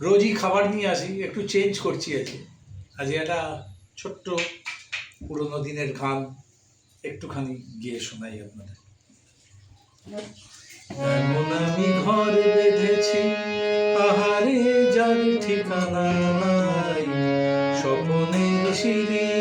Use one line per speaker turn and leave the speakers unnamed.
রোজই খাবার নিয়ে আসি, একটু চেঞ্জ করছি আজকে। আজকে একটা ছোট্ট পুরোনো দিনের গান একটুখানি গিয়ে শোনাই আপনাদের। এমন আমি ঘর বেঁধেছি আহারে যার ঠিকানা নাই, স্বপনের সিঁড়ি